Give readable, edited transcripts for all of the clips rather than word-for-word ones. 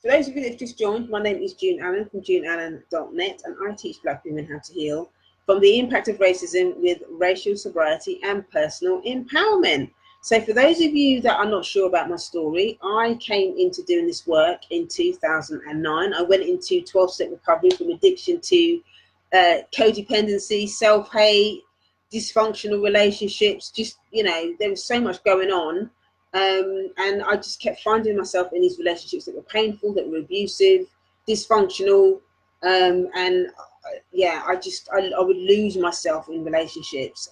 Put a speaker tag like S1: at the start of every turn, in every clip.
S1: For those of you that have just joined, my name is June Allen from juneallen.net, and I teach Black women how to heal from the impact of racism with racial sobriety and personal empowerment. So for those of you that are not sure about my story, I came into doing this work in 2009. I went into 12-step recovery from addiction to codependency, self-hate, dysfunctional relationships. Just, there was so much going on. And I just kept finding myself in these relationships that were painful, that were abusive, dysfunctional. And I would lose myself in relationships.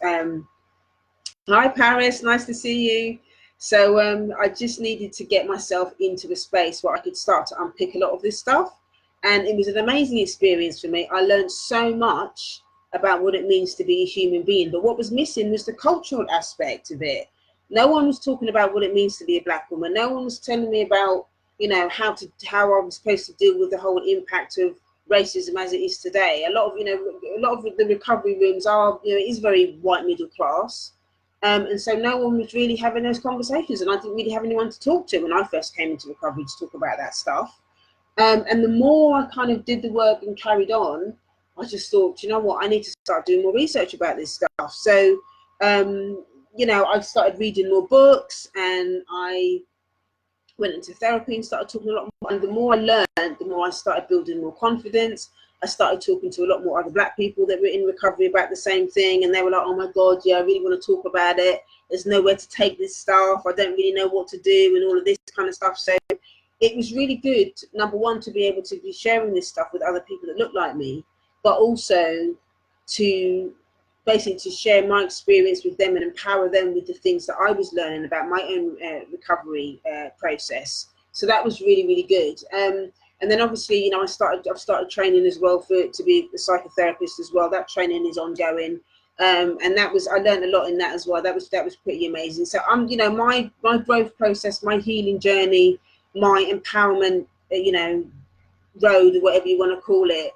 S1: Hi, Paris, nice to see you. So I just needed to get myself into a space where I could start to unpick a lot of this stuff. And it was an amazing experience for me. I learned so much about what it means to be a human being. But what was missing was the cultural aspect of it. No one was talking about what it means to be a Black woman. No one was telling me about, how I was supposed to deal with the whole impact of racism as it is today. A lot of the recovery rooms are, it is very white middle class. And so no one was really having those conversations, and I didn't really have anyone to talk to when I first came into recovery to talk about that stuff. And the more I kind of did the work and carried on, I just thought, you know what, I need to start doing more research about this stuff. So, I started reading more books, and I went into therapy and started talking a lot more. And the more I learned, the more I started building more confidence. I started talking to a lot more other Black people that were in recovery about the same thing, and they were like, oh my God, yeah, I really want to talk about it. There's nowhere to take this stuff. I don't really know what to do and all of this kind of stuff. So it was really good, number one, to be able to be sharing this stuff with other people that look like me, but also to basically to share my experience with them and empower them with the things that I was learning about my own recovery process. So that was really, really good. And then obviously, I've started training as well to be a psychotherapist as well. That training is ongoing. And I learned a lot in that as well. That was pretty amazing. So my growth process, my healing journey, my empowerment, road, or whatever you want to call it,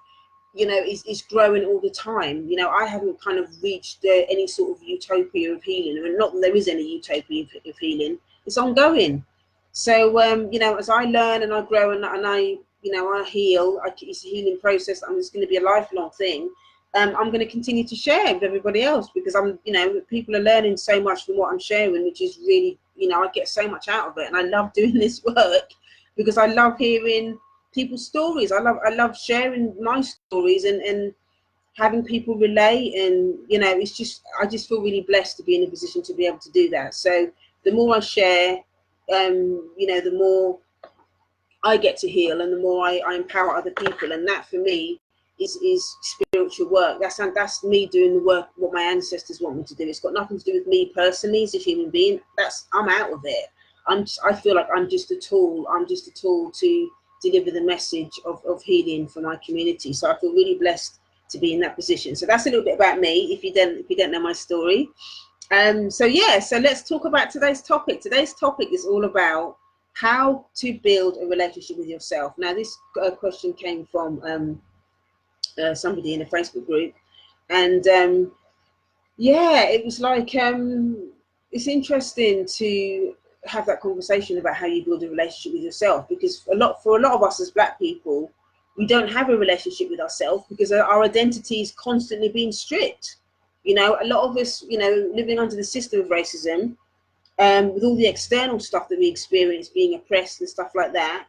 S1: is growing all the time. I haven't kind of reached any sort of utopia of healing, and not that there is any utopia of healing. It's ongoing. So as I learn and I grow and I heal, it's a healing process. It's going to be a lifelong thing. I'm going to continue to share with everybody else, because people are learning so much from what I'm sharing, which is really, I get so much out of it, and I love doing this work because I love hearing people's stories. I love sharing my stories and having people relate, and I just feel really blessed to be in a position to be able to do that. So the more I share, the more I get to heal, and the more I empower other people, and that for me is spiritual work. That's me doing the work what my ancestors want me to do. It's got nothing to do with me personally as a human being. I'm out of it. I feel like I'm just a tool. I'm just a tool to deliver the message of healing for my community. So I feel really blessed to be in that position. So that's a little bit about me, if you don't know my story. So let's talk about today's topic. Today's topic is all about how to build a relationship with yourself. Now, this question came from somebody in a Facebook group, and it was like it's interesting to have that conversation about how you build a relationship with yourself, because for a lot of us as Black people, we don't have a relationship with ourselves because our identity is constantly being stripped. A lot of us, living under the system of racism, with all the external stuff that we experience, being oppressed and stuff like that,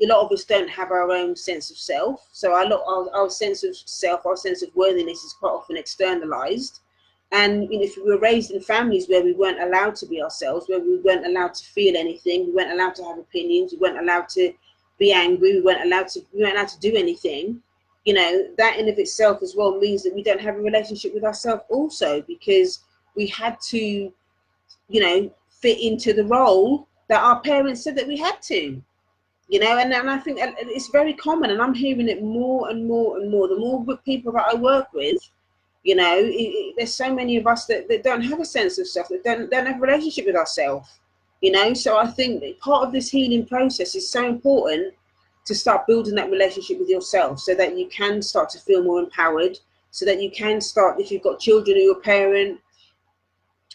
S1: a lot of us don't have our own sense of self. So our sense of self, our sense of worthiness is quite often externalized. And if we were raised in families where we weren't allowed to be ourselves, where we weren't allowed to feel anything, we weren't allowed to have opinions, we weren't allowed to be angry, we weren't allowed to do anything, that in of itself as well means that we don't have a relationship with ourselves also, because we had to, fit into the role that our parents said that we had to. And I think it's very common, and I'm hearing it more and more and more. The more people that I work with, there's so many of us that don't have a sense of self, that don't have a relationship with ourselves, So I think that part of this healing process is so important to start building that relationship with yourself, so that you can start to feel more empowered, so that you can start, if you've got children or you're a parent,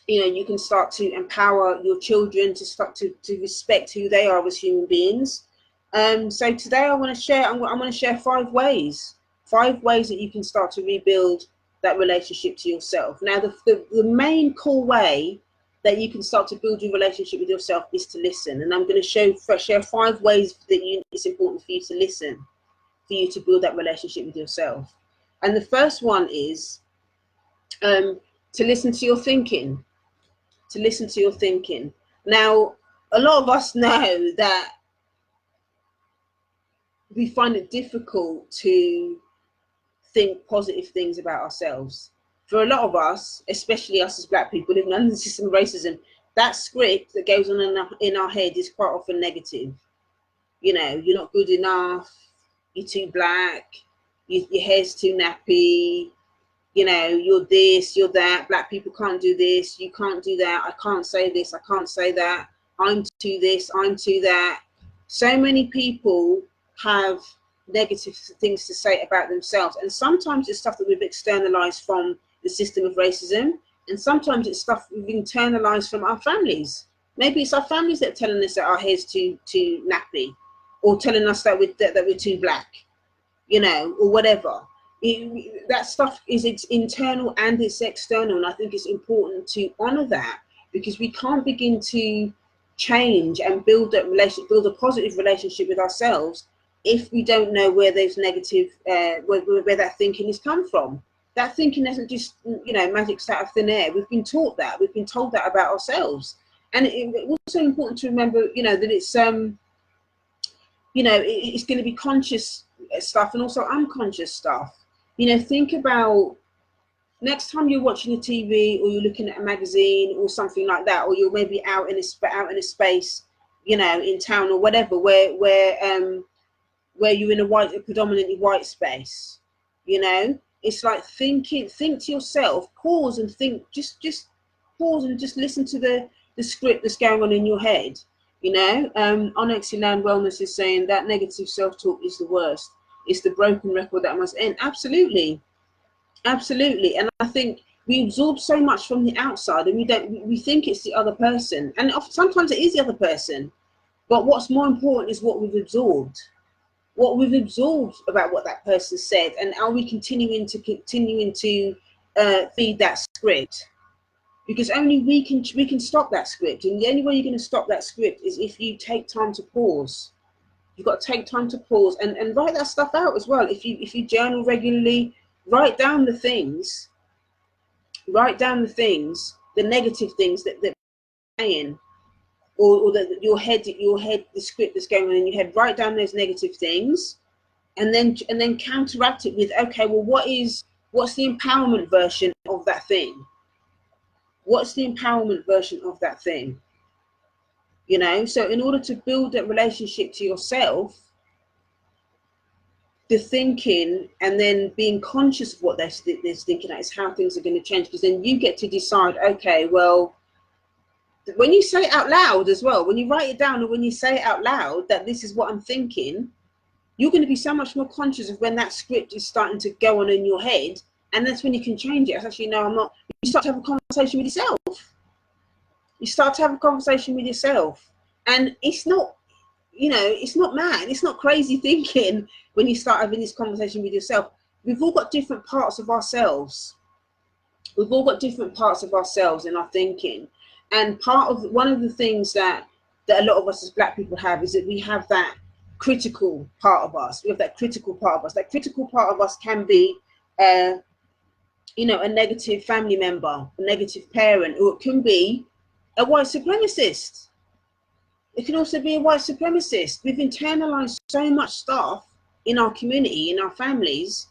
S1: you can start to empower your children to start to respect who they are as human beings. So today I want to share. I'm going to share 5 ways that you can start to rebuild that relationship to yourself. Now, the main core way that you can start to build your relationship with yourself is to listen. And I'm going to share 5 ways that it's important for you to listen, for you to build that relationship with yourself. And the first one is to listen to your thinking. To listen to your thinking. Now, a lot of us know that we find it difficult to think positive things about ourselves. For a lot of us, especially us as Black people living under the system of racism, that script that goes on in our head is quite often negative. You know, you're not good enough, you're too Black, your hair's too nappy, you know, you're this, you're that, Black people can't do this, you can't do that, I can't say this, I can't say that, I'm too this, I'm too that. So many people have negative things to say about themselves, and sometimes it's stuff that we've externalized from the system of racism, and sometimes it's stuff we've internalized from our families. Maybe it's our families that are telling us that our hair's too nappy, or telling us that we're too Black, you know, or whatever. That stuff is, it's internal and it's external, and I think it's important to honor that, because we can't begin to change and build a positive relationship with ourselves if we don't know where those negative where that thinking has come from. That thinking isn't just, you know, magic out of thin air. We've been taught that, we've been told that about ourselves. And it's also important to remember, you know, that it's you know, it's going to be conscious stuff and also unconscious stuff. You know, think about next time you're watching a TV or you're looking at a magazine or something like that, or you're maybe out in a space, you know, in town or whatever, where you're in a predominantly white space. You know, it's like think to yourself, pause and think, just pause and just listen to the script that's going on in your head. You know, Onyxia Land Wellness is saying that negative self-talk is the worst. It's the broken record that must end. Absolutely. And I think we absorb so much from the outside, and we think it's the other person, and sometimes it is the other person. But what's more important is what we've absorbed about what that person said, and are we continuing to feed that script? Because only we can stop that script, and the only way you're going to stop that script is if you take time to pause. You've got to take time to pause and write that stuff out as well. If you journal regularly, write down the things, the negative things that you're saying, or that your head, the script that's going on in your head. Write down those negative things, and then counteract it with, okay, well, what's the empowerment version of that thing? What's the empowerment version of that thing? You know, so in order to build that relationship to yourself, the thinking and then being conscious of what they're thinking is how things are going to change, because then you get to decide, okay, well, when you say it out loud as well, when you write it down or when you say it out loud that this is what I'm thinking, you're going to be so much more conscious of when that script is starting to go on in your head, and that's when you can change it. It's actually, no, I'm not. You start to have a conversation with yourself. And it's not, you know, it's not mad, it's not crazy thinking when you start having this conversation with yourself. We've all got different parts of ourselves. in our thinking. And one of the things that a lot of us as Black people have is that we have that critical part of us. That critical part of us can be, you know, a negative family member, a negative parent, or it can be a white supremacist. It can also be a white supremacist. We've internalized so much stuff in our community, in our families,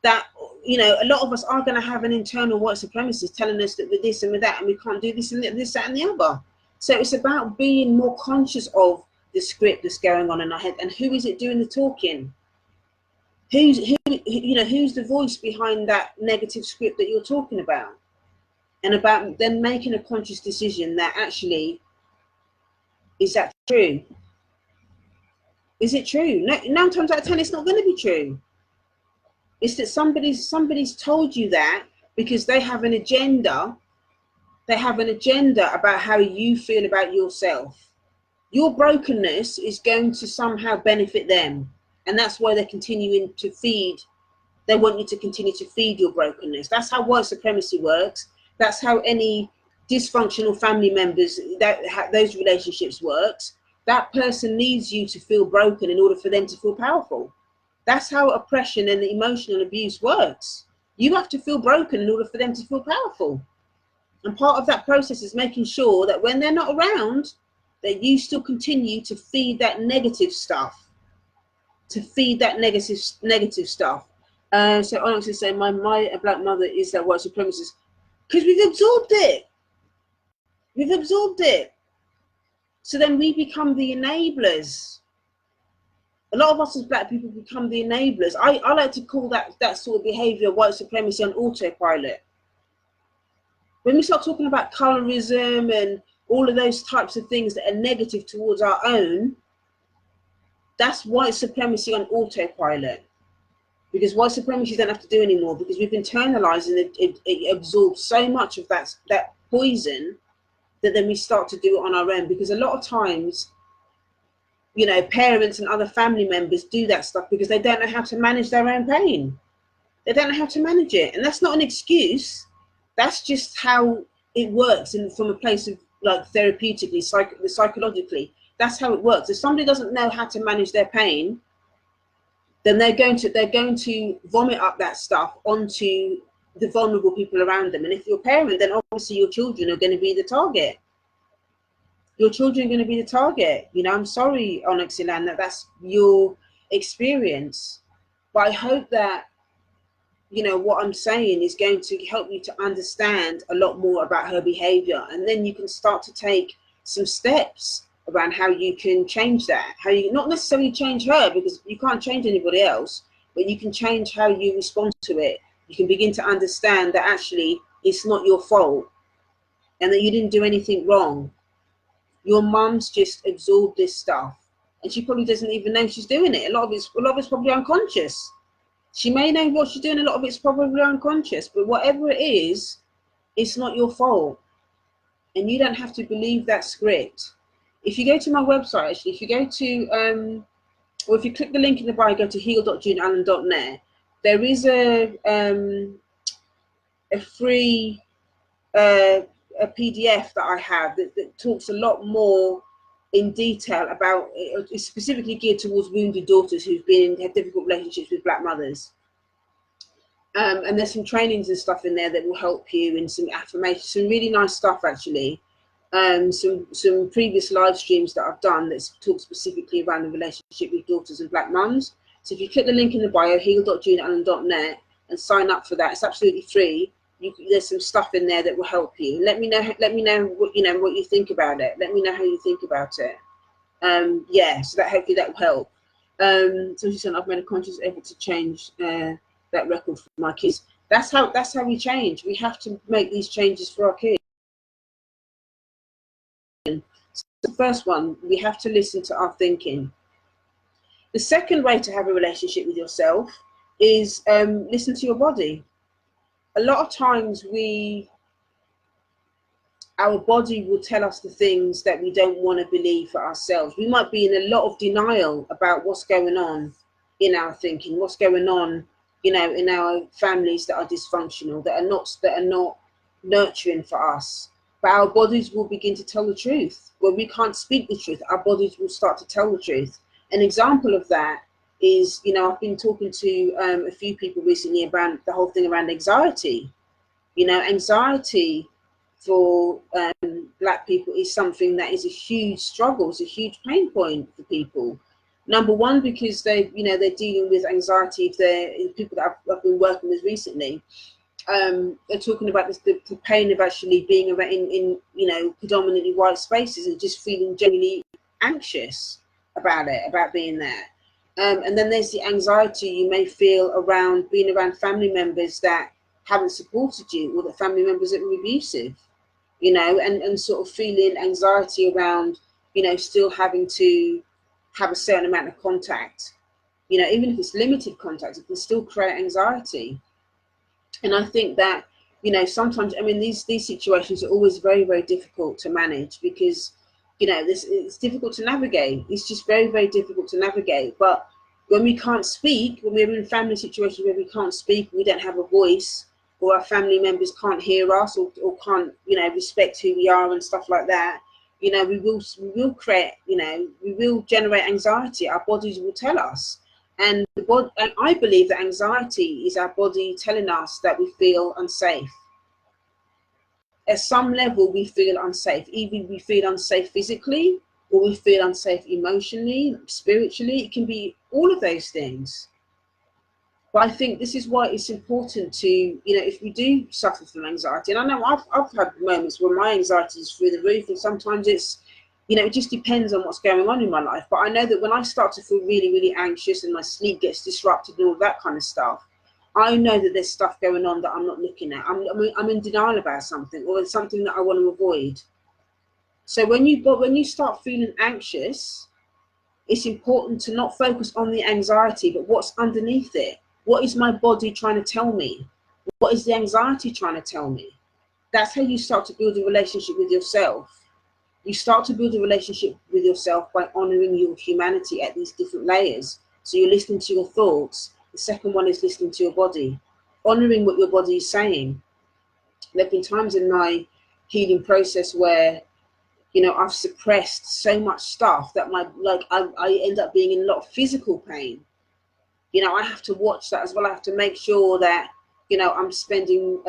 S1: that, you know, a lot of us are going to have an internal white supremacist telling us that we're this and we're that, and we can't do this and this, that, and the other. So it's about being more conscious of the script that's going on in our head, and who is it doing the talking? Who's the voice behind that negative script that you're talking about? And about then making a conscious decision that actually, is that true? Is it true? No, 9 times out of 10, it's not going to be true. It's that somebody's told you that because they have an agenda. They have an agenda about how you feel about yourself. your brokenness is going to somehow benefit them. And that's why they're continuing to feed. They want you to continue to feed your brokenness. That's how white supremacy works. That's how any dysfunctional family members, those relationships works. That person needs you to feel broken in order for them to feel powerful. That's how oppression and emotional abuse works. You have to feel broken in order for them to feel powerful. And part of that process is making sure that when they're not around, that you still continue to feed that negative stuff. To feed that negative stuff. So Onyx is saying, my black mother is that white supremacist. Because we've absorbed it. We've absorbed it. So then we become the enablers. A lot of us as black people become the enablers. I like to call that sort of behavior white supremacy on autopilot. When we start talking about colorism and all of those types of things that are negative towards our own, that's white supremacy on autopilot. Because white supremacy don't have to do anymore, because we've internalized and it absorbs so much of that poison that then we start to do it on our own. Because a lot of times, you know, parents and other family members do that stuff because they don't know how to manage their own pain. They don't know how to manage it. And that's not an excuse. That's just how it works, and from a place of like therapeutically, psychologically, that's how it works. If somebody doesn't know how to manage their pain, then they're going to vomit up that stuff onto the vulnerable people around them. And if you're a parent, then obviously your children are going to be the target. Your children are going to be the target. You know, I'm sorry, Onyx Ilan, that's your experience. But I hope that, you know, what I'm saying is going to help you to understand a lot more about her behavior. And then you can start to take some steps around how you can change that. How you not necessarily change her, because you can't change anybody else, but you can change how you respond to it. You can begin to understand that actually it's not your fault and that you didn't do anything wrong. Your mum's just absorbed this stuff and she probably doesn't even know she's doing it. A lot of it's probably unconscious. She may know what she's doing, a lot of it's probably unconscious, but whatever it is, it's not your fault. And you don't have to believe that script. If you go to my website, actually, if you go to, or if you click the link in the bio, go to heal.juneallen.net, there is a free a PDF that I have that talks a lot more in detail about, it's specifically geared towards wounded daughters who've had difficult relationships with black mothers. And there's some trainings and stuff in there that will help you, and some affirmations, some really nice stuff actually. Some previous live streams that I've done that talk specifically around the relationship with daughters and black mums. So if you click the link in the bio, heal.juneallen.net, and sign up for that, it's absolutely free. There's some stuff in there that will help you. Let me know what you think about it. Let me know how you think about it. Yeah, so that hopefully that will help. So she said, I've made a conscious effort to change that record for my kids. That's how we change. We have to make these changes for our kids. So the first one, we have to listen to our thinking. The second way to have a relationship with yourself is listen to your body. A lot of times our body will tell us the things that we don't want to believe for ourselves. We might be in a lot of denial about what's going on in our thinking, what's going on, you know, in our families that are dysfunctional, that are not nurturing for us. But our bodies will begin to tell the truth. When we can't speak the truth, our bodies will start to tell the truth. An example of that is, you know, I've been talking to a few people recently about the whole thing around anxiety. You know, anxiety for black people is something that is a huge struggle, it's a huge pain point for people. Number one, because they're dealing with anxiety. If they're people that I've been working with recently, they're talking about the pain of actually being in you know, predominantly white spaces and just feeling genuinely anxious about it, about being there. And then there's the anxiety you may feel around being around family members that haven't supported you, or the family members that were abusive, you know, and sort of feeling anxiety around, you know, still having to have a certain amount of contact. You know, even if it's limited contact, it can still create anxiety. And I think that, you know, sometimes, I mean, these situations are always very, very difficult to manage, because you know, this, it's difficult to navigate. It's just very, very difficult to navigate. But when we can't speak, when we're in family situations where we can't speak, we don't have a voice, or our family members can't hear us, or can't, you know, respect who we are and stuff like that, you know, we will create, you know, we will generate anxiety. Our bodies will tell us. And and I believe that anxiety is our body telling us that we feel unsafe. At some level, we feel unsafe. Either we feel unsafe physically, or we feel unsafe emotionally, spiritually. It can be all of those things. But I think this is why it's important to, you know, if we do suffer from anxiety, and I know I've had moments where my anxiety is through the roof, and sometimes it's, you know, it just depends on what's going on in my life. But I know that when I start to feel really, really anxious and my sleep gets disrupted and all that kind of stuff, I know that there's stuff going on that I'm not looking at. I'm in denial about something, or it's something that I want to avoid. So when you start feeling anxious, it's important to not focus on the anxiety, but what's underneath it. What is my body trying to tell me? What is the anxiety trying to tell me? That's how you start to build a relationship with yourself. You start to build a relationship with yourself by honoring your humanity at these different layers. So you're listening to your thoughts. The second one is listening to your body, honoring what your body is saying. There have been times in my healing process where, you know, I've suppressed so much stuff that I end up being in a lot of physical pain. You know, I have to watch that as well. I have to make sure that, you know, I'm spending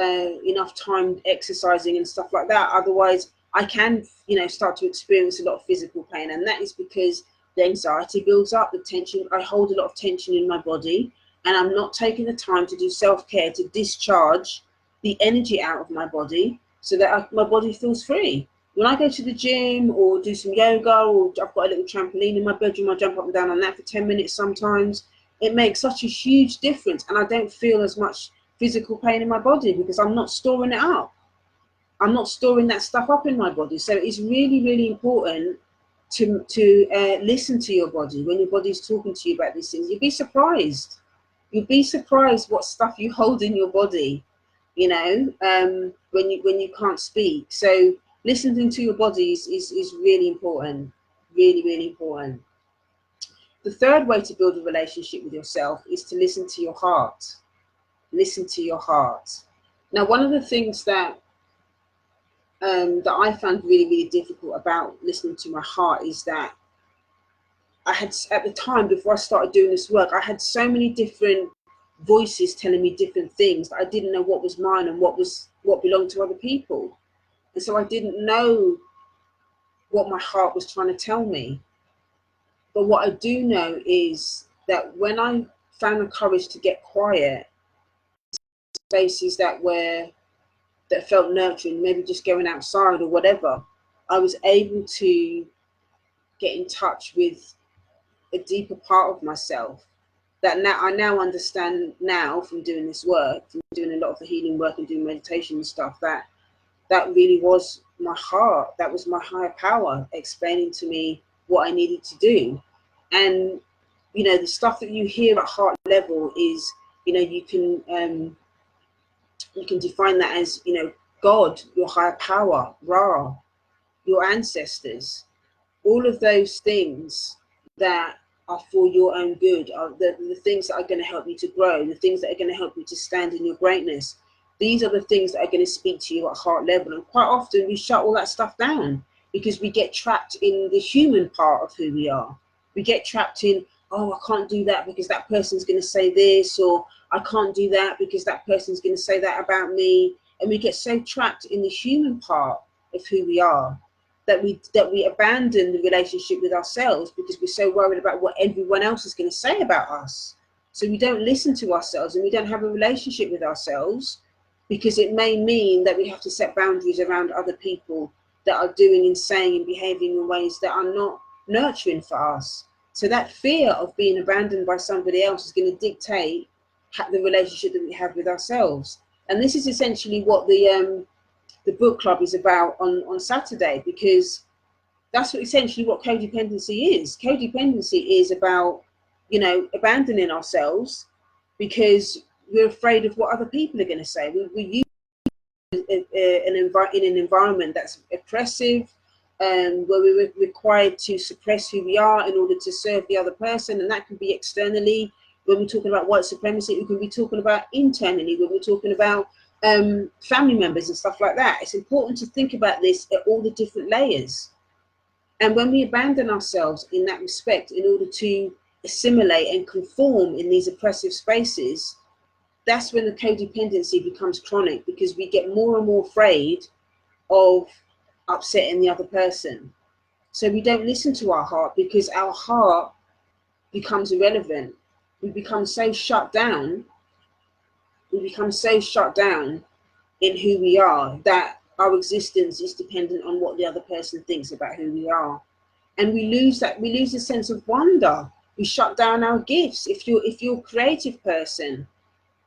S1: enough time exercising and stuff like that. Otherwise, I can, you know, start to experience a lot of physical pain. And that is because the anxiety builds up, the tension. I hold a lot of tension in my body, and I'm not taking the time to do self-care to discharge the energy out of my body so that my body feels free. When I go to the gym or do some yoga, or I've got a little trampoline in my bedroom, I jump up and down on that for 10 minutes sometimes. It makes such a huge difference, and I don't feel as much physical pain in my body because I'm not storing it up. I'm not storing that stuff up in my body. So it's really, really important to listen to your body when your body's talking to you about these things. You'd be surprised. You'd be surprised what stuff you hold in your body, you know, when you can't speak. So listening to your body is really important, really, really important. The third way to build a relationship with yourself is to listen to your heart. Listen to your heart. Now, one of the things that I found really, really difficult about listening to my heart is that I had, at the time before I started doing this work, I had so many different voices telling me different things that I didn't know what was mine and what belonged to other people. And so I didn't know what my heart was trying to tell me. But what I do know is that when I found the courage to get quiet, spaces that felt nurturing, maybe just going outside or whatever, I was able to get in touch with a deeper part of myself that I now understand now from doing this work, from doing a lot of the healing work and doing meditation and stuff, that really was my heart. That was my higher power explaining to me what I needed to do. And, you know, the stuff that you hear at heart level is, you know, you can define that as, you know, God, your higher power, Ra, your ancestors, all of those things that are for your own good, are the things that are going to help you to grow, the things that are going to help you to stand in your greatness. These are the things that are going to speak to you at heart level. And quite often we shut all that stuff down because we get trapped in the human part of who we are. We get trapped in, oh, I can't do that because that person's going to say this, or I can't do that because that person's going to say that about me. And we get so trapped in the human part of who we are that we abandon the relationship with ourselves because we're so worried about what everyone else is going to say about us. So we don't listen to ourselves, and we don't have a relationship with ourselves because it may mean that we have to set boundaries around other people that are doing and saying and behaving in ways that are not nurturing for us. So that fear of being abandoned by somebody else is going to dictate the relationship that we have with ourselves. And this is essentially what the book club is about on Saturday, because that's essentially what codependency is. Codependency is about, you know, abandoning ourselves because we're afraid of what other people are going to say. We use in an environment that's oppressive, where we're required to suppress who we are in order to serve the other person, and that can be externally when we're talking about white supremacy. We can be talking about internally when we're talking about family members and stuff like that. It's important to think about this at all the different layers. And when we abandon ourselves in that respect in order to assimilate and conform in these oppressive spaces, that's when the codependency becomes chronic, because we get more and more afraid of upsetting the other person. So we don't listen to our heart, because our heart becomes irrelevant. We become so shut down. We become so shut down in who we are that our existence is dependent on what the other person thinks about who we are. And we lose the sense of wonder. We shut down our gifts. If you're a creative person,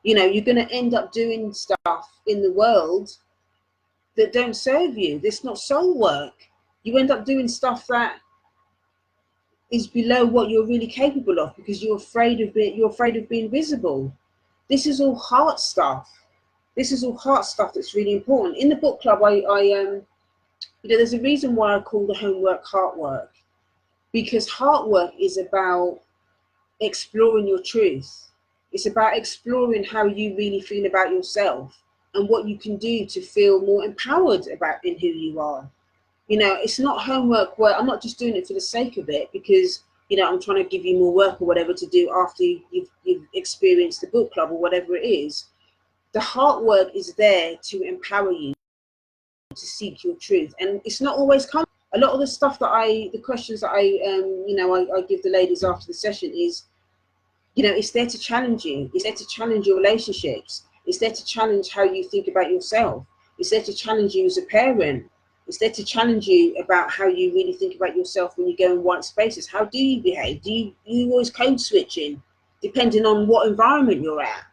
S1: you're going to end up doing stuff in the world that don't serve you. That's not soul work. You end up doing stuff that is below what you're really capable of, because you're afraid of being visible. This is all heart stuff. This is all heart stuff that's really important. In the book club, there's a reason why I call the homework heart work, because heart work is about exploring your truth. It's about exploring how you really feel about yourself and what you can do to feel more empowered in who you are. It's not homework where I'm not just doing it for the sake of it, because I'm trying to give you more work or whatever to do after you've experienced the book club or whatever it is. The heart work is there to empower you to seek your truth, and it's not always coming. A lot of the stuff the questions that I give the ladies after the session is, it's there to challenge you. It's there to challenge your relationships. It's there to challenge how you think about yourself. It's there to challenge you as a parent. It's there to challenge you about how you really think about yourself when you go in white spaces. How do you behave? Do you always code switching, depending on what environment you're at?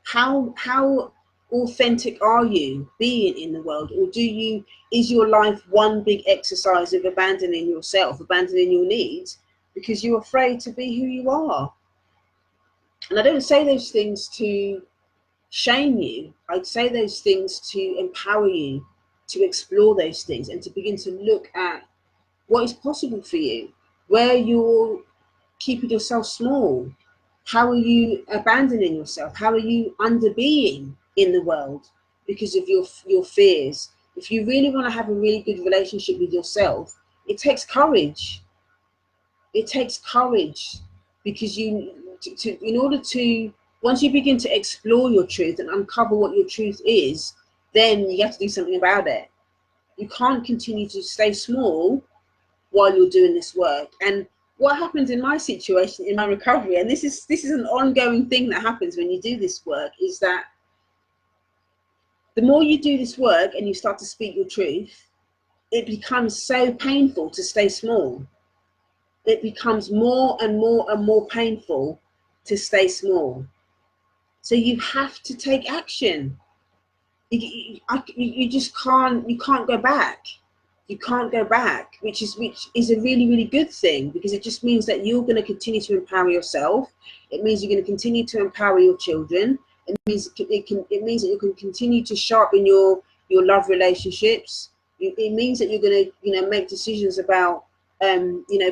S1: How authentic are you being in the world? Or is your life one big exercise of abandoning yourself, abandoning your needs, because you're afraid to be who you are? And I don't say those things to shame you. I'd say those things to empower you to explore those things and to begin to look at what is possible for you, where you're keeping yourself small. How are you abandoning yourself? How are you underbeing in the world because of your fears? If you really want to have a really good relationship with yourself, it takes courage. It takes courage, because in order to, once you begin to explore your truth and uncover what your truth is, then you have to do something about it. You can't continue to stay small while you're doing this work. And what happens in my situation, in my recovery, and this is an ongoing thing that happens when you do this work, is that the more you do this work and you start to speak your truth, it becomes so painful to stay small. It becomes more and more and more painful to stay small. So you have to take action. You just can't go back. You can't go back, which is a really, really good thing, because it just means that you're going to continue to empower yourself. It means you're going to continue to empower your children. It means that you can continue to sharpen your love relationships. It means that you're going to make decisions about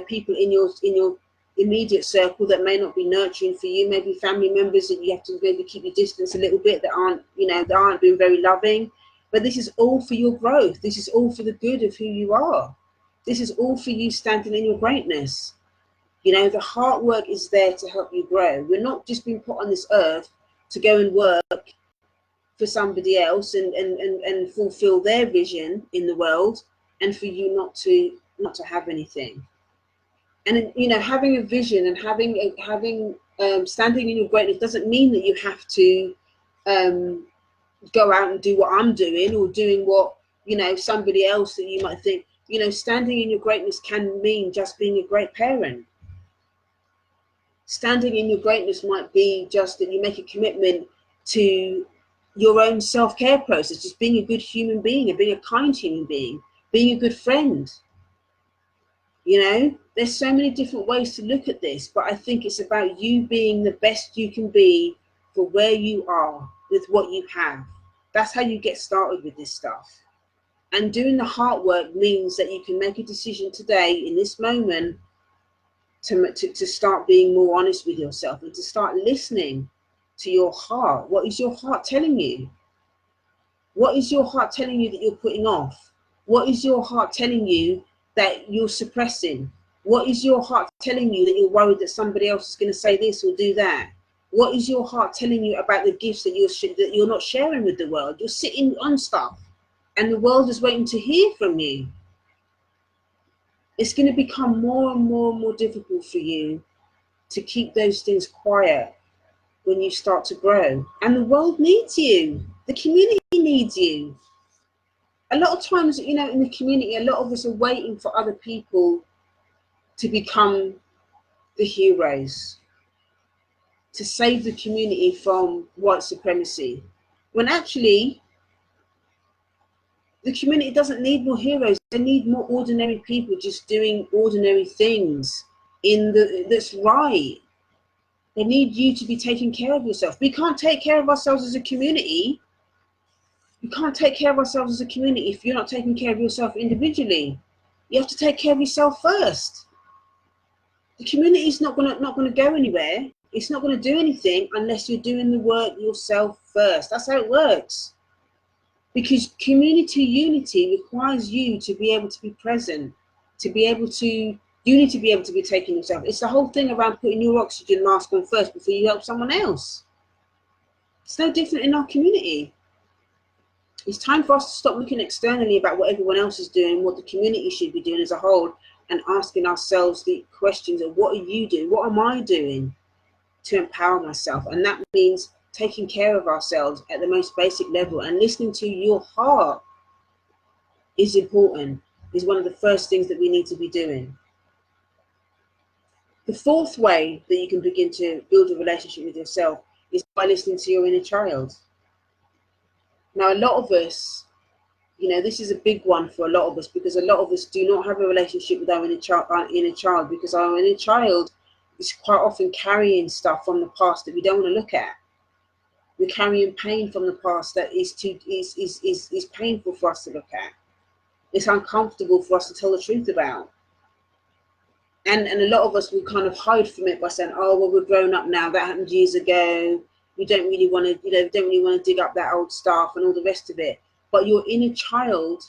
S1: people in your immediate circle that may not be nurturing for you, maybe family members that you have to maybe keep your distance a little bit, that aren't being very loving. But this is all for your growth. This is all for the good of who you are. This is all for you standing in your greatness. The heart work is there to help you grow. We're not just being put on this earth to go and work for somebody else and fulfill their vision in the world, and for you not to have anything. And having a vision and having standing in your greatness doesn't mean that you have to go out and do what I'm doing, or doing what somebody else that you might think. Standing in your greatness can mean just being a great parent. Standing in your greatness might be just that you make a commitment to your own self-care process, just being a good human being and being a kind human being, being a good friend. There's so many different ways to look at this, but I think it's about you being the best you can be for where you are with what you have. That's how you get started with this stuff. And doing the heart work means that you can make a decision today in this moment to start being more honest with yourself and to start listening to your heart. What is your heart telling you? What is your heart telling you that you're putting off? What is your heart telling you that you're suppressing? What is your heart telling you that you're worried that somebody else is going to say this or do that? What is your heart telling you about the gifts that you're not sharing with the world? You're sitting on stuff and the world is waiting to hear from you. It's going to become more and more and more difficult for you to keep those things quiet when you start to grow. And the world needs you. The community needs you. A lot of times, you know, in the community, a lot of us are waiting for other people to become the heroes, to save the community from white supremacy. When actually, the community doesn't need more heroes. They need more ordinary people just doing ordinary things that's right. They need you to be taking care of yourself. We can't take care of ourselves as a community. We can't take care of ourselves as a community if you're not taking care of yourself individually. You have to take care of yourself first. The community is not gonna go anywhere. It's not gonna do anything unless you're doing the work yourself first. That's how it works. Because community unity requires you to be able to be present, you need to be able to be taking yourself. It's the whole thing around putting your oxygen mask on first before you help someone else. It's no different in our community. It's time for us to stop looking externally about what everyone else is doing, what the community should be doing as a whole, and asking ourselves the questions of what are you doing? What am I doing to empower myself? And that means taking care of ourselves at the most basic level, and listening to your heart is important, is one of the first things that we need to be doing. The fourth way that you can begin to build a relationship with yourself is by listening to your inner child. Now, a lot of us, you know, this is a big one for a lot of us, because a lot of us do not have a relationship with our inner child, because our inner child is quite often carrying stuff from the past that we don't want to look at. We're carrying pain from the past that is painful for us to look at. It's uncomfortable for us to tell the truth about. And a lot of us will kind of hide from it by saying, oh, well, we're grown up now, that happened years ago, we don't really want to, don't really want to dig up that old stuff and all the rest of it. But your inner child,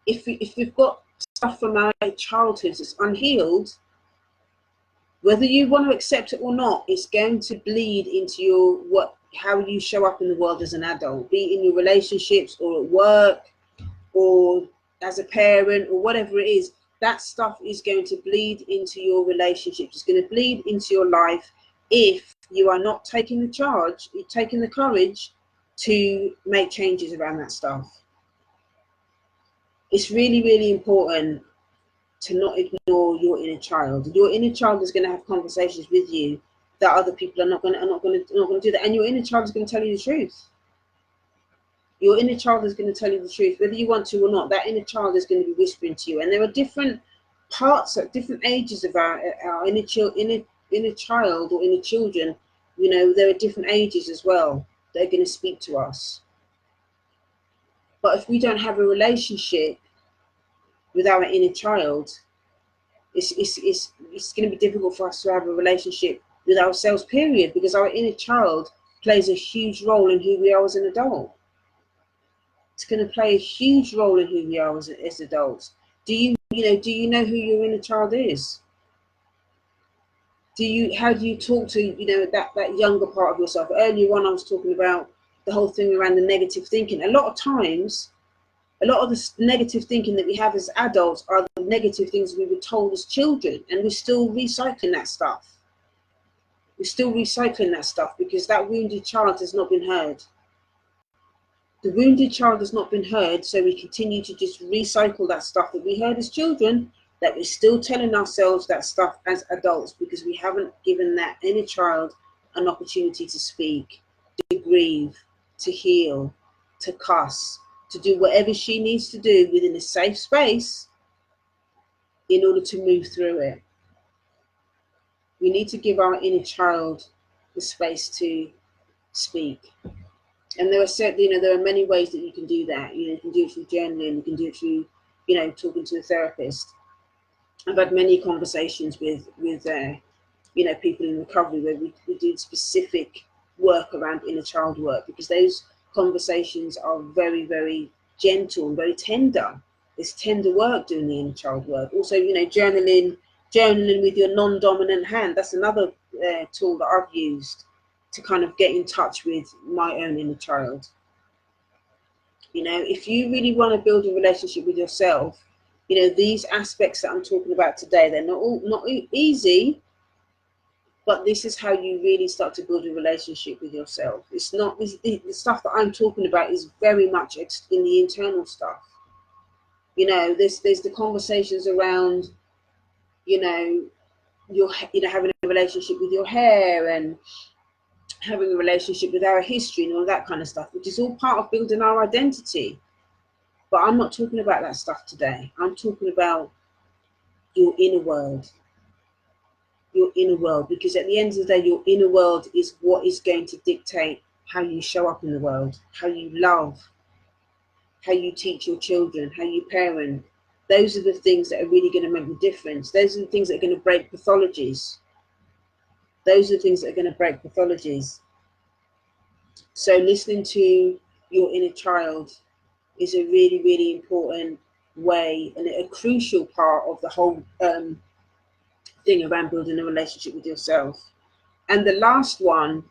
S1: if we've got stuff from our childhoods that's unhealed, whether you want to accept it or not, it's going to bleed into how you show up in the world as an adult, be it in your relationships or at work or as a parent or whatever it is. That stuff is going to bleed into your relationships. It's going to bleed into your life if you are not taking the charge, you're taking the courage to make changes around that stuff. It's really, really important to not ignore your inner child. Your inner child is going to have conversations with you that other people are not going to do that, and your inner child is going to tell you the truth. Your inner child is going to tell you the truth, whether you want to or not. That inner child is going to be whispering to you, and there are different parts at different ages of our inner child or inner children. You know, there are different ages as well that are going to speak to us. But if we don't have a relationship with our inner child, it's going to be difficult for us to have a relationship with ourselves, period, because our inner child plays a huge role in who we are as an adult. It's going to play a huge role in who we are as adults. Do you know who your inner child is? How do you talk to, that younger part of yourself? Earlier on, I was talking about the whole thing around the negative thinking. A lot of times, a lot of the negative thinking that we have as adults are the negative things we were told as children, and we're still recycling that stuff. We're still recycling that stuff because that wounded child has not been heard. The wounded child has not been heard, so we continue to just recycle that stuff that we heard as children, that we're still telling ourselves that stuff as adults, because we haven't given that inner child an opportunity to speak, to grieve, to heal, to cuss, to do whatever she needs to do within a safe space in order to move through it. We need to give our inner child the space to speak. And there are certain, there are many ways that you can do that. You can do it through journaling, you can do it through, talking to a therapist. I've had many conversations with people in recovery where we do specific work around inner child work, because those conversations are very, very gentle and very tender. It's tender work doing the inner child work. Also, journaling with your non-dominant hand. That's another tool that I've used to kind of get in touch with my own inner child. If you really want to build a relationship with yourself, these aspects that I'm talking about today, they're not easy, but this is how you really start to build a relationship with yourself. It's not the stuff that I'm talking about is very much in the internal stuff. There's the conversations around, your having a relationship with your hair and having a relationship with our history and all that kind of stuff, which is all part of building our identity. But I'm not talking about that stuff today. I'm talking about your inner world. Your inner world, because at the end of the day, your inner world is what is going to dictate how you show up in the world, how you love, how you teach your children, how you parent. Those are the things that are really going to make the difference. Those are the things that are going to break pathologies. Those are the things that are going to break pathologies. So listening to your inner child is a really, really important way and a crucial part of the whole thing around building a relationship with yourself. And the last one,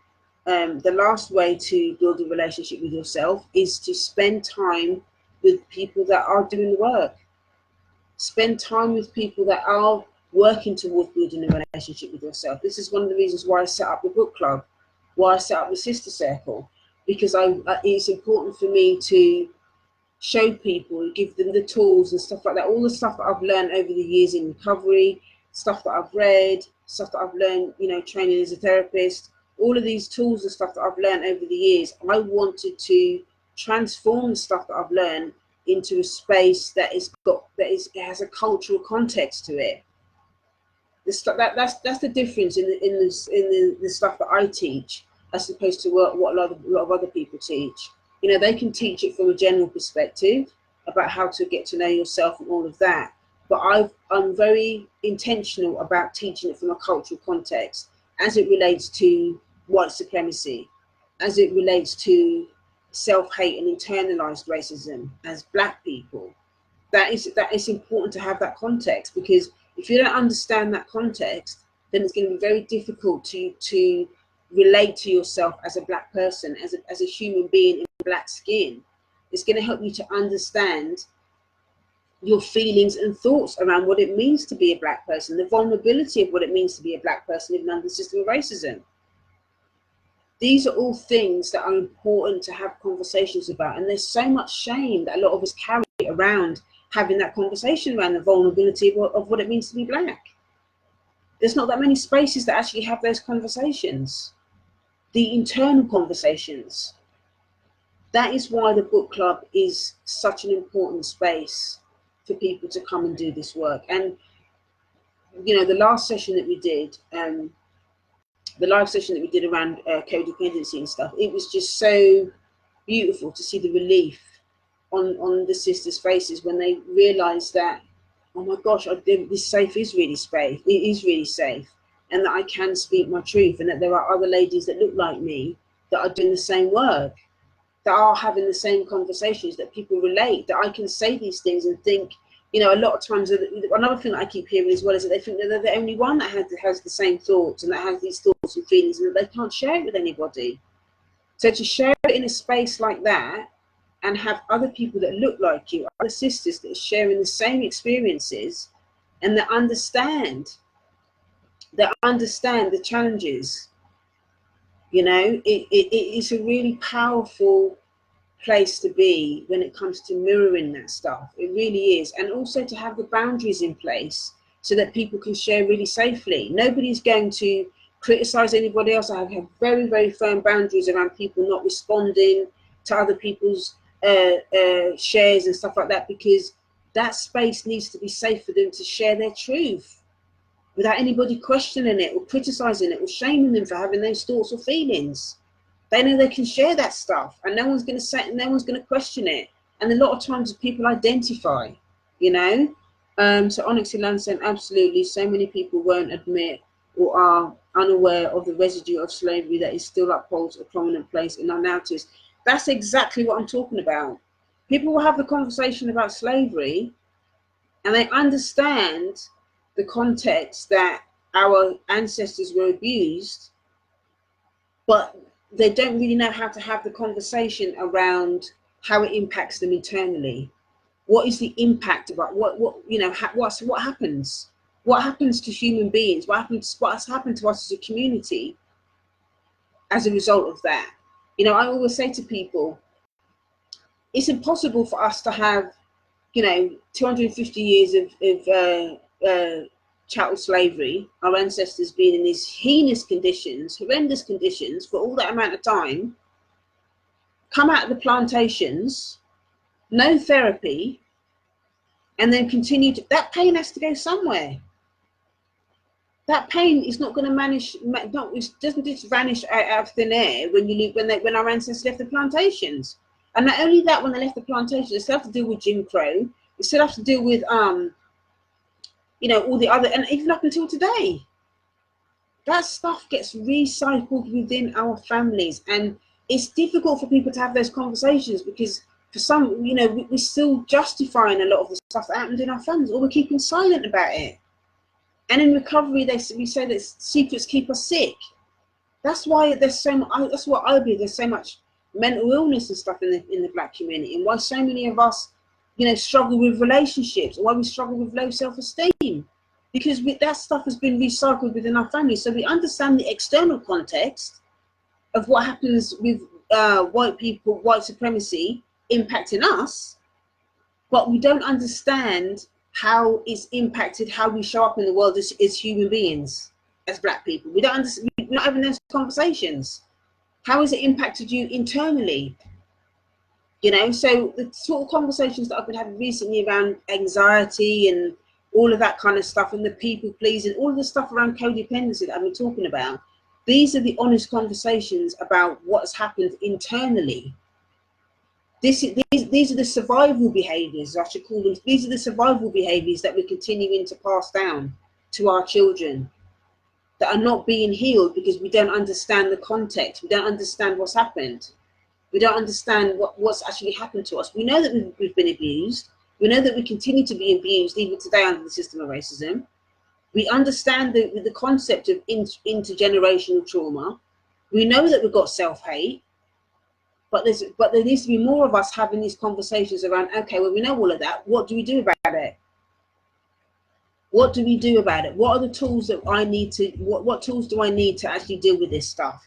S1: the last way to build a relationship with yourself is to spend time with people that are doing the work. Spend time with people that are working towards building a relationship with yourself. This is one of the reasons why I set up the book club, why I set up the Sister Circle, because it's important for me to show people, give them the tools and stuff like that, all the stuff that I've learned over the years in recovery, stuff that I've read, stuff that I've learned, training as a therapist, all of these tools and stuff that I've learned over the years. I wanted to transform the stuff that I've learned into a space that it has a cultural context to it. That's the difference in the stuff that I teach, as opposed to what a lot of other people teach. They can teach it from a general perspective about how to get to know yourself and all of that. But I'm very intentional about teaching it from a cultural context, as it relates to white supremacy, as it relates to self-hate and internalized racism as Black people. That is important to have that context, because if you don't understand that context, then it's going to be very difficult to relate to yourself as a Black person, as a human being in Black skin. It's going to help you to understand your feelings and thoughts around what it means to be a Black person, the vulnerability of what it means to be a Black person living under the system of racism. These are all things that are important to have conversations about, and there's so much shame that a lot of us carry around having that conversation around the vulnerability of what it means to be Black. There's not that many spaces that actually have those conversations, the internal conversations. That is why the book club is such an important space for people to come and do this work. And the last session that we did, the live session that we did around codependency and stuff, it was just so beautiful to see the relief on the sisters' faces when they realized that, oh my gosh, this safe is really safe. It is really safe, and that I can speak my truth, and that there are other ladies that look like me that are doing the same work, that are having the same conversations, that people relate, that I can say these things and think. A lot of times, another thing that I keep hearing as well is that they think that they're the only one that has the same thoughts and that has these thoughts and feelings, and that they can't share it with anybody. So to share it in a space like that, and have other people that look like you, other sisters that are sharing the same experiences, and that understand the challenges, it's a really powerful place to be when it comes to mirroring that stuff. It really is. And also to have the boundaries in place so that people can share really safely. Nobody's going to criticize anybody else. I have very, very firm boundaries around people not responding to other people's shares and stuff like that, because that space needs to be safe for them to share their truth without anybody questioning it or criticizing it or shaming them for having those thoughts or feelings. They know they can share that stuff, and no one's going to say, no one's going to question it. And a lot of times people identify, you know. So Onyx Elan saying, absolutely, so many people won't admit or are unaware of the residue of slavery that is still upholds a prominent place in our narratives. That's exactly what I'm talking about. People will have the conversation about slavery, and they understand the context that our ancestors were abused, but they don't really know how to have the conversation around how it impacts them internally. What is the impact about what you know? What happens? What happens to human beings? What's happened to us as a community as a result of that? You know, I always say to people, it's impossible for us to have, you know, 250 years of chattel slavery, our ancestors being in these heinous conditions, horrendous conditions for all that amount of time, come out of the plantations, no therapy, and then continue to, that pain has to go somewhere. That pain is not going to manage, it doesn't just vanish out of thin air when you leave, when our ancestors left the plantations. And not only that, when they left the plantations, they still have to deal with Jim Crow, they still have to deal with you know, all the other, and even up until today, that stuff gets recycled within our families. And it's difficult for people to have those conversations because for some, you know, we're still justifying a lot of the stuff that happened in our families, or we're keeping silent about it. And in recovery, we say that secrets keep us sick. That's why there's so much, that's what I believe, there's so much mental illness and stuff in the Black community, and why so many of us, you know, struggle with relationships, or why we struggle with low self-esteem, because that stuff has been recycled within our family. So we understand the external context of what happens with white people, white supremacy impacting us, but we don't understand how it's impacted how we show up in the world as human beings, as Black people. We don't understand, we're not having those conversations. How has it impacted you internally? You know, so the sort of conversations that I've been having recently around anxiety and all of that kind of stuff, and the people pleasing, all of the stuff around codependency that I've been talking about, these are the honest conversations about what's happened internally. These are the survival behaviors, I should call them. These are the survival behaviors that we're continuing to pass down to our children, that are not being healed because we don't understand the context. We don't understand what's happened. We don't understand what's actually happened to us. We know that we've been abused. We know that we continue to be abused even today under the system of racism. We understand the concept of intergenerational trauma. We know that we've got self-hate. But there needs to be more of us having these conversations around, okay, well, we know all of that. What do we do about it? What do we do about it? What are the tools that I need to, what tools do I need to actually deal with this stuff?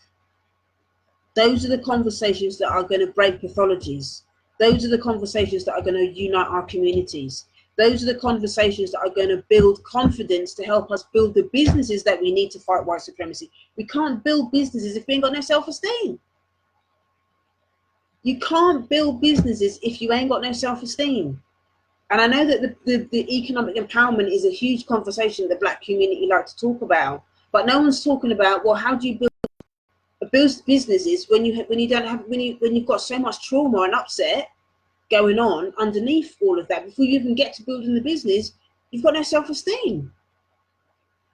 S1: Those are the conversations that are going to break pathologies. Those are the conversations that are going to unite our communities. Those are the conversations that are going to build confidence to help us build the businesses that we need to fight white supremacy. We can't build businesses if we ain't got no self-esteem. You can't build businesses if you ain't got no self-esteem. And I know that the economic empowerment is a huge conversation that the Black community like to talk about, but no one's talking about, well, how do you build businesses when you've got so much trauma and upset going on underneath all of that? Before you even get to building the business, you've got no self-esteem.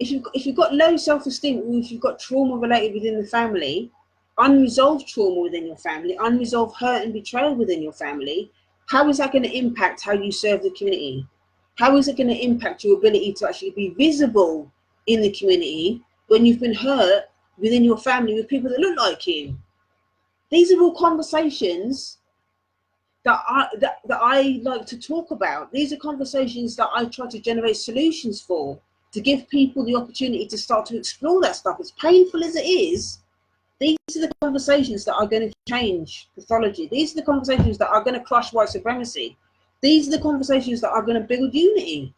S1: If you've got low self-esteem, or if you've got trauma related within the family, unresolved trauma within your family, unresolved hurt and betrayal within your family, how is that going to impact how you serve the community? How is it going to impact your ability to actually be visible in the community when you've been hurt within your family with people that look like you? These are all conversations that I like to talk about. These are conversations that I try to generate solutions for, to give people the opportunity to start to explore that stuff. As painful as it is, these are the conversations that are going to change pathology. These are the conversations that are going to crush white supremacy. These are the conversations that are going to build unity.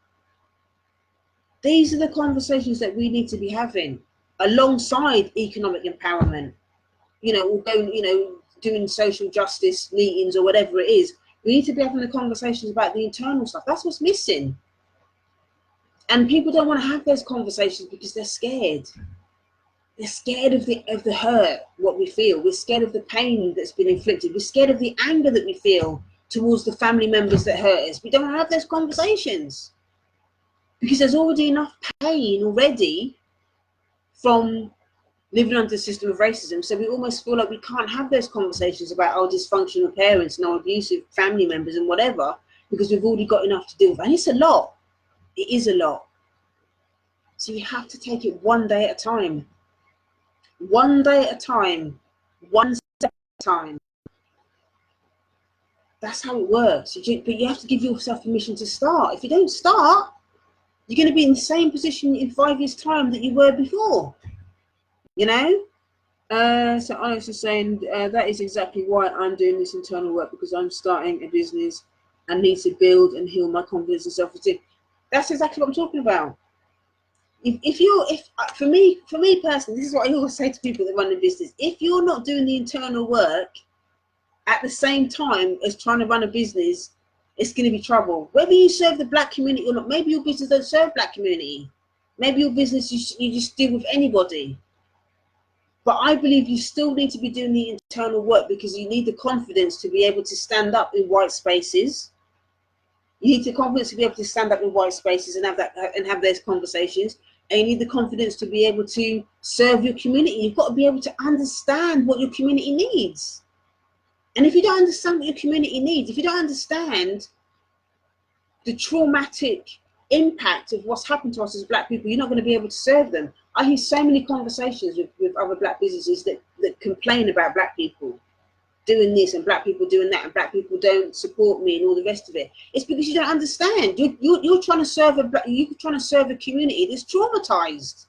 S1: These are the conversations that we need to be having alongside economic empowerment. You know, or going, you know, doing social justice meetings or whatever it is. We need to be having the conversations about the internal stuff. That's what's missing. And people don't want to have those conversations because they're scared. We're scared of the hurt, what we feel. We're scared of the pain that's been inflicted. We're scared of the anger that we feel towards the family members that hurt us. We don't have those conversations because there's already enough pain already from living under the system of racism. So we almost feel like we can't have those conversations about our dysfunctional parents and our abusive family members and whatever, because we've already got enough to deal with. And it's a lot. It is a lot. So you have to take it one day at a time. One day at a time. One step at a time. That's how it works. But you have to give yourself permission to start. If you don't start, you're going to be in the same position in 5 years' time that you were before. You know? So Alex is saying that is exactly why I'm doing this internal work, because I'm starting a business and need to build and heal my confidence and self-esteem. That's exactly what I'm talking about. For me personally, this is what I always say to people that run a business. If you're not doing the internal work at the same time as trying to run a business, it's going to be trouble. Whether you serve the black community or not, maybe your business don't serve black community. Maybe your business, you just deal with anybody. But I believe you still need to be doing the internal work, because you need the confidence to be able to stand up in white spaces. You need the confidence to be able to stand up in white spaces and have those conversations. And you need the confidence to be able to serve your community. You've got to be able to understand what your community needs. And if you don't understand what your community needs, if you don't understand the traumatic impact of what's happened to us as black people, you're not going to be able to serve them. I hear so many conversations with other black businesses that complain about black people doing this and black people doing that and black people don't support me and all the rest of it. It's because you don't understand. You're trying to serve a community that's traumatized.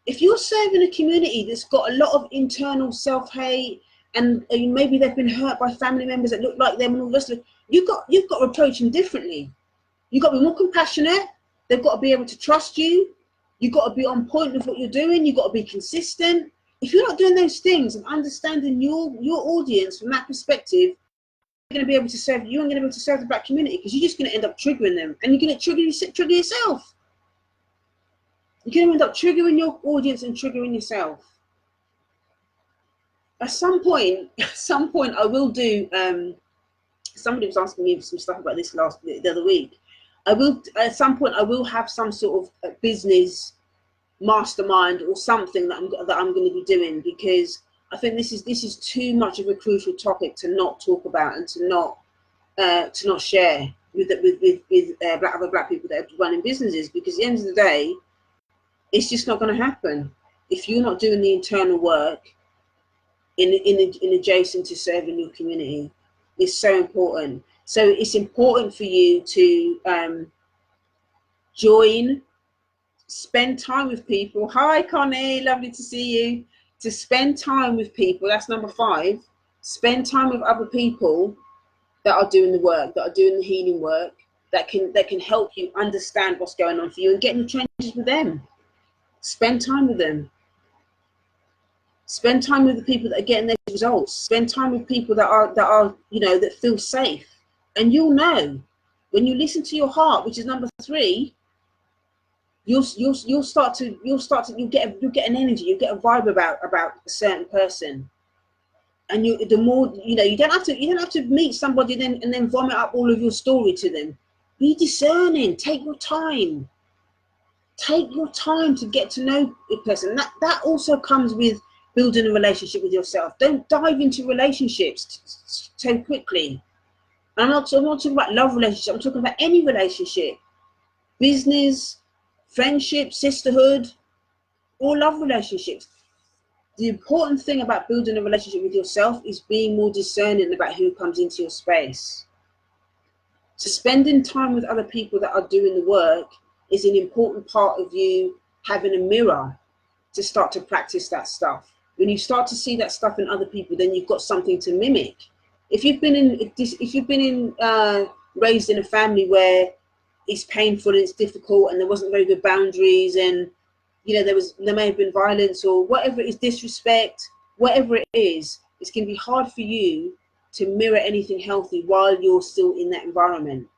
S1: If you're serving a community that's got a lot of internal self-hate and maybe they've been hurt by family members that look like them and all the rest of it, you've got to approach them differently. You've got to be more compassionate. They've got to be able to trust you. You've got to be on point with what you're doing. You've got to be consistent. If you're not doing those things and understanding your audience from that perspective, you're going to be able to serve. You aren't going to be able to serve the black community, because you're just going to end up triggering them, and you're going to trigger yourself. You're going to end up triggering your audience and triggering yourself. At some point, I will do. Somebody was asking me some stuff about this the other week. At some point I will have some sort of business mastermind or something that I'm going to be doing, because I think this is too much of a crucial topic to not talk about and to not share with other black people that are running businesses, because at the end of the day, it's just not going to happen if you're not doing the internal work in adjacent to serving your community. It's so important. So it's important for you to join, spend time with people. Hi, Connie, lovely to see you. To spend time with people, that's number 5. Spend time with other people that are doing the work, that are doing the healing work, that can help you understand what's going on for you and get in the trenches with them. Spend time with them. Spend time with the people that are getting their results. Spend time with people that are that feel safe. And you'll know when you listen to your heart, which is number 3. You'll get an energy, you'll get a vibe about a certain person. And you don't have to meet somebody and then vomit up all of your story to them. Be discerning. Take your time. Take your time to get to know a person. That also comes with building a relationship with yourself. Don't dive into relationships so quickly. And I'm not talking about love relationships. I'm talking about any relationship, business, friendship, sisterhood, or love relationships. The important thing about building a relationship with yourself is being more discerning about who comes into your space. So spending time with other people that are doing the work is an important part of you having a mirror to start to practice that stuff. When you start to see that stuff in other people, then you've got something to mimic. If you've been raised in a family where it's painful and it's difficult and there wasn't very good boundaries, and there may have been violence or whatever it is, disrespect, whatever it is, it's going to be hard for you to mirror anything healthy while you're still in that environment.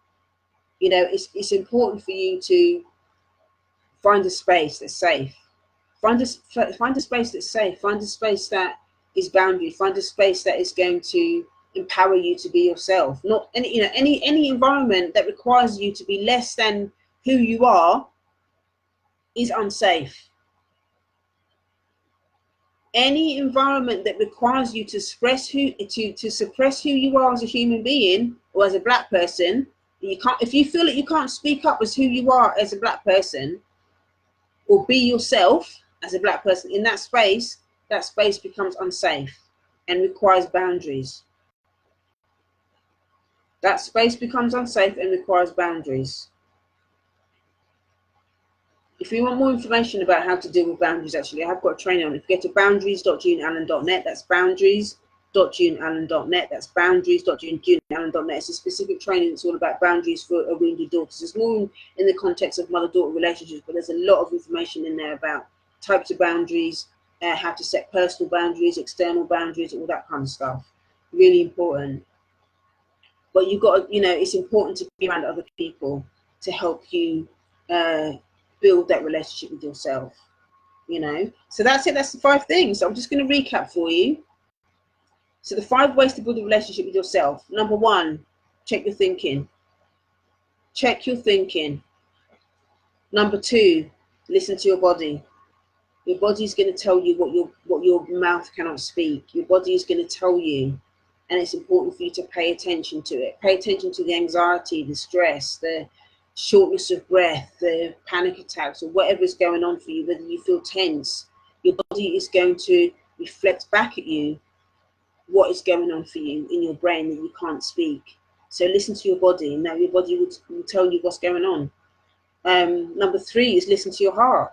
S1: It's important for you to find a space that's safe, Find a space that's safe. Find a space that is boundary. Find a space that is going to empower you to be yourself. Not any, you know, any environment that requires you to be less than who you are is unsafe. Any environment that requires you to suppress who you are as a human being or as a black person, you can't. If you feel that you can't speak up as who you are as a black person, or be yourself as a black person in that space becomes unsafe and requires boundaries. That space becomes unsafe and requires boundaries. If you want more information about how to deal with boundaries, actually, I have got a training on it. If you go to boundaries.juneallen.net, that's boundaries.juneallen.net, that's boundaries.juneallen.net. It's a specific training that's all about boundaries for a wounded daughter. There's more in the context of mother-daughter relationships, but there's a lot of information in there about types of boundaries, how to set personal boundaries, external boundaries, all that kind of stuff. Really important. But you've got to, you know, it's important to be around other people to help you build that relationship with yourself, you know. So that's it. That's the 5 things. So I'm just going to recap for you. So the 5 ways to build a relationship with yourself. Number 1, check your thinking. Check your thinking. Number 2, listen to your body. Your body is going to tell you what your mouth cannot speak. Your body is going to tell you, and it's important for you to pay attention to it. Pay attention to the anxiety, the stress, the shortness of breath, the panic attacks, or whatever's going on for you, whether you feel tense. Your body is going to reflect back at you what is going on for you in your brain that you can't speak. So listen to your body. Now your body will tell you what's going on. Number 3 is listen to your heart.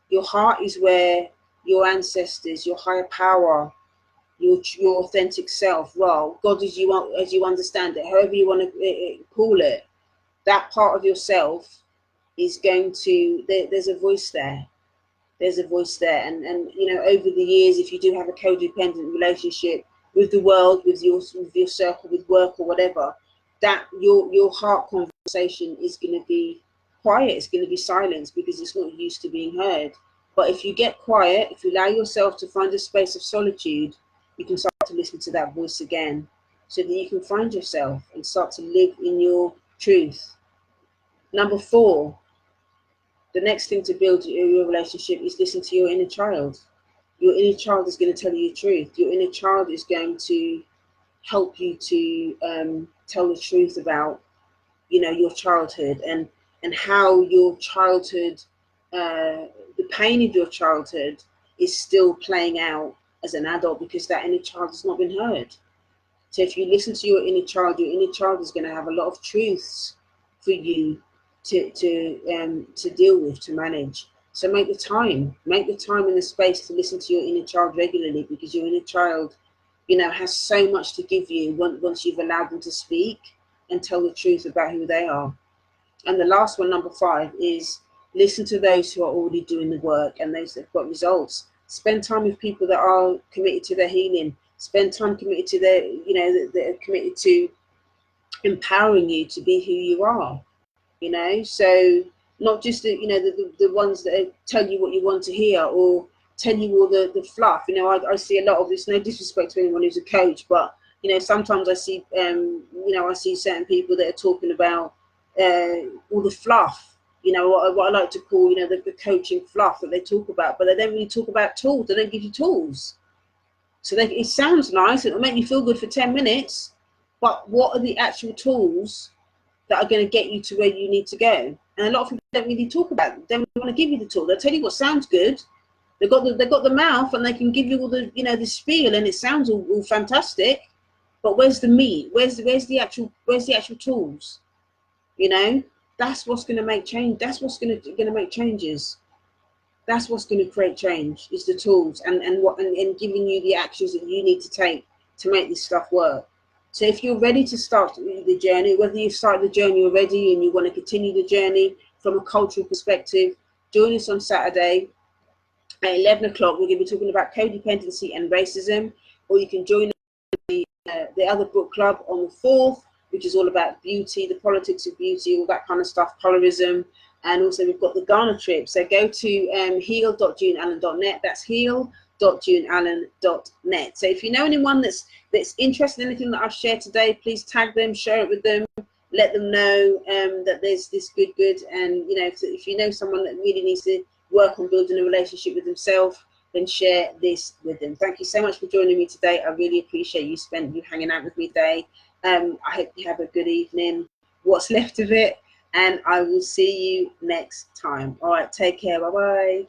S1: Your heart is where your ancestors, your higher power, your authentic self, well, God as you understand it, however you want to call it, that part of yourself is going to, there's a voice there. There's a voice there. And you know, over the years, if you do have a codependent relationship with the world, with your circle, with work or whatever, that your heart conversation is going to be quiet. It's going to be silence because it's not used to being heard. But if you get quiet, if you allow yourself to find a space of solitude, you can start to listen to that voice again, so that you can find yourself and start to live in your truth. Number 4, the next thing to build your relationship is listen to your inner child. Your inner child is going to tell you the truth. Your inner child is going to help you to tell the truth about, you know, your childhood and how your childhood, the pain of your childhood is still playing out as an adult because that inner child has not been heard. So if you listen to your inner child is going to have a lot of truths for you to deal with, to manage. So make the time and the space to listen to your inner child regularly, because your inner child, you know, has so much to give you once you've allowed them to speak and tell the truth about who they are. And the last one, number 5, is listen to those who are already doing the work and those that have got results. Spend time with people that are committed to their healing. Spend time committed to their, you know, that are committed to empowering you to be who you are. You know, so not just the ones that tell you what you want to hear or tell you all the fluff. You know, I see a lot of this. No disrespect to anyone who's a coach, but you know, sometimes I see I see certain people that are talking about all the fluff. You know, what I like to call, you know, the coaching fluff that they talk about, but they don't really talk about tools. They don't give you tools. So it sounds nice. It'll make you feel good for 10 minutes, but what are the actual tools that are going to get you to where you need to go? And a lot of people don't really talk about it. They don't want to give you the tool. They'll tell you what sounds good. They've got the mouth, and they can give you all the, you know, the spiel, and it sounds all fantastic. But where's the meat? Where's the actual tools? You know, that's what's going to make change. That's what's going to make changes. That's what's going to create change, is the tools and giving you the actions that you need to take to make this stuff work. So if you're ready to start the journey, whether you've started the journey already and you want to continue the journey from a cultural perspective, join us on Saturday at 11 o'clock. We're going to be talking about codependency and racism, or you can join the other book club on the 4th, which is all about beauty, the politics of beauty, all that kind of stuff, colorism, And also we've got the Ghana trip. So go to heal.juneallen.net. That's heal.juneallen.net. So if you know anyone that's interested in anything that I've shared today, please tag them, share it with them, let them know that there's this good. And you know, if you know someone that really needs to work on building a relationship with themselves, then share this with them. Thank you so much for joining me today. I really appreciate you hanging out with me today. I hope you have a good evening, what's left of it, and I will see you next time. All right, take care. Bye bye.